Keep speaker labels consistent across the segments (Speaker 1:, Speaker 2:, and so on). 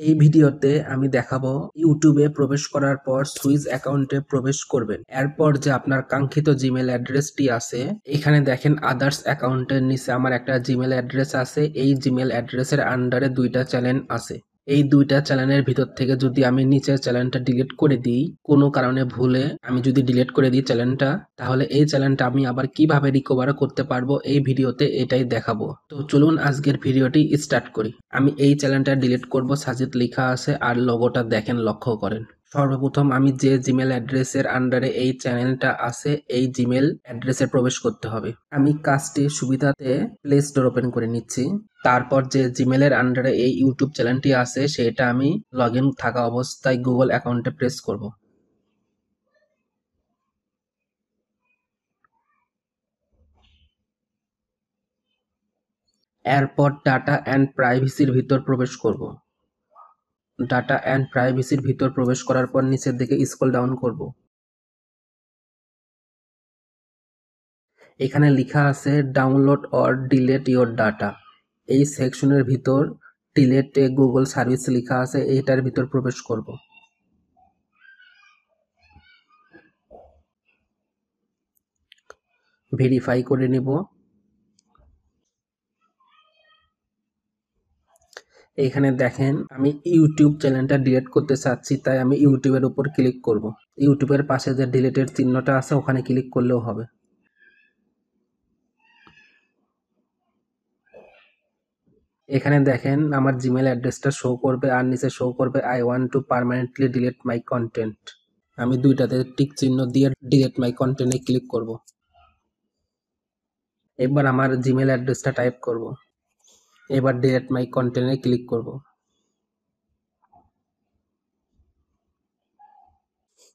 Speaker 1: এই ভিডিওতে আমি দেখাবো ইউটিউবে প্রবেশ করার পর সুইচ অ্যাকাউন্টে প্রবেশ করবেন। এরপর যে আপনার কাঙ্ক্ষিত জিমেল অ্যাড্রেসটি আছে, এখানে দেখেন আদার্স অ্যাকাউন্টের নিচে আমার একটা জিমেল অ্যাড্রেস আছে। এই জিমেল অ্যাড্রেসের আন্ডারে দুইটা চ্যানেল আছে। এই দুইটা চ্যানেলের ভিতর থেকে যদি আমি নিচের চ্যানেলটা ডিলিট করে দিই, কোনো কারণে ভুলে আমি যদি ডিলিট করে দিই চ্যানেলটা, তাহলে এই চ্যানেলটা আমি আবার কিভাবে রিকভার করতে পারবো এই ভিডিওতে এটাই দেখাবো। তো চলুন আজকের ভিডিওটি স্টার্ট করি। আমি এই চ্যানেলটা ডিলিট করব, সাজিদ লেখা আছে আর লোগোটা দেখেন, লক্ষ্য করেন। সর্বপ্রথম আমি যে জিমেল অ্যাড্রেসের আন্ডারে এই চ্যানেলটা আছে, এই জিমেল অ্যাড্রেসে প্রবেশ করতে হবে। আমি কাজটি সুবিধাতে প্লে স্টোর ওপেন করে নিচ্ছি। তারপর যে জিমেলের আন্ডারে এই ইউটিউব চ্যানেলটি আছে সেটা আমি লগ ইন থাকা অবস্থায় গুগল অ্যাকাউন্টে প্রেস করব। এরপর ডাটা অ্যান্ড প্রাইভেসির ভিতর প্রবেশ করব। ডাটা অ্যান্ড প্রাইভেসির ভিতর প্রবেশ করার পর নিচের দিকে স্ক্রল ডাউন করব। এখানে লেখা আছে download or delete your data. এই সেকশনের ভিতর ডিলেট এ গুগল সার্ভিস লেখা আছে, এটার ভিতর প্রবেশ করব। ভেরিফাই করে নিব। এখানে দেখেন আমি ইউটিউব চ্যানেলটা ডিলিট করতে চাচ্ছি, তাই আমি ইউটিউবের উপর ক্লিক করব। ইউটিউবের পাশে যে ডিলিটের চিহ্নটা আছে ওখানে ক্লিক করলেও হবে। এখানে দেখেন আমার জিমেল অ্যাড্রেসটা শো করবে আর নিচে শো করবে I want to permanently delete my content. আমি দুইটাতে টিক চিহ্ন দিয়ে ডিলিট মাই কন্টেন্টে ক্লিক করব। এবার আমার জিমেল অ্যাড্রেসটা টাইপ করব। এবার ডিলিট মাই কন্টেন্টে ক্লিক করব।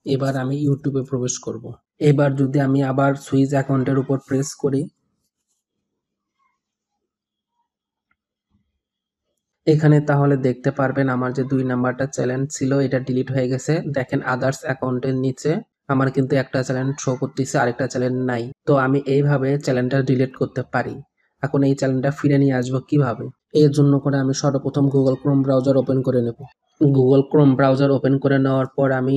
Speaker 1: এবার আমি ইউটিউবে প্রবেশ করব। এবার যদি আমি আবার সুইচ অ্যাকাউন্টের উপর প্রেস করি, এখানে তাহলে দেখতে পারবেন আমার যে 2 নাম্বারটা চ্যানেল ছিল এটা ডিলিট হয়ে গেছে। দেখেন আদার্স অ্যাকাউন্টের নিচে আমার কিন্তু একটা চ্যানেল শো করতেছে, আরেকটা চ্যানেল নাই। তো আমি এইভাবে চ্যানেলটা ডিলিট করতে পারি। এখন এই চ্যানেলটা ফিরে নিয়ে আসবো কিভাবে? এর জন্য করে আমি সর্বপ্রথম গুগল ক্রোম ব্রাউজার ওপেন করে নেব। গুগল ক্রোম ব্রাউজার ওপেন করে নেওয়ার পর আমি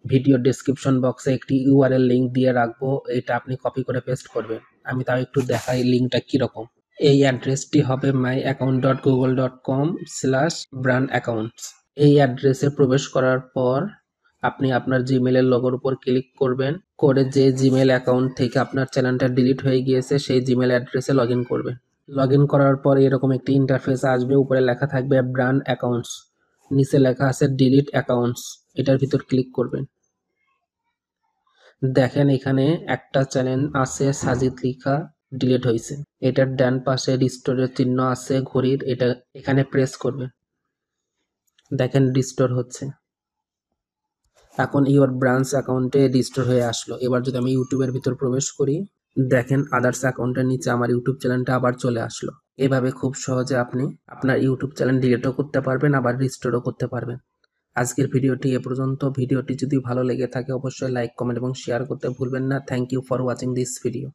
Speaker 1: ভিডিও ডেসক্রিপশন বক্সে একটি ইউআরএল লিঙ্ক দিয়ে রাখবো, এটা আপনি কপি করে পেস্ট করবেন। আমি তাও একটু দেখাই লিঙ্কটা কীরকম। এই অ্যাড্রেসটি হবে myaccount.google.com/brand-accounts। এই অ্যাড্রেসে প্রবেশ করার পর আপনি আপনার জিমেলের লোগোর উপর ক্লিক করবেন, করে যে জিমেল অ্যাকাউন্ট থেকে আপনার চ্যানেলটা ডিলিট হয়ে গিয়েছে সেই জিমেল অ্যাড্রেসে লগ ইন করবেন। লগ ইন করার পর এরকম একটি ইন্টারফেস আসবে, উপরে লেখা থাকবে ব্র্যান্ড অ্যাকাউন্টস, নিচে লেখা আছে ডিলিট অ্যাকাউন্টস, এটার ভিতর ক্লিক করবেন। দেখেন এখানে একটা চ্যানেল আছে সাজিদ লিখা, ডিলিট হয়েছে। এটার ডান পাশে রিস্টোরের চিহ্ন আছে ঘড়ির, এটা এখানে প্রেস করবেন। দেখেন রিস্টোর হচ্ছে। এখন ইওর ব্রাঞ্চ অ্যাকাউন্টে রিস্টোর হয়ে আসলো। এবার যদি আমি ইউটিউবের ভিতর প্রবেশ করি, দেখেন আদার্স অ্যাকাউন্টের নিচে আমার ইউটিউব চ্যানেলটা আবার চলে আসলো। এভাবে খুব সহজে আপনি আপনার ইউটিউব চ্যানেল ডিলিটও করতে পারবেন, আবার রিস্টোরও করতে পারবেন। আজকের ভিডিওটি এ পর্যন্ত। ভিডিওটি যদি ভালো লেগে থাকে অবশ্যই লাইক, কমেন্ট এবং শেয়ার করতে ভুলবেন না। Thank you for watching this video.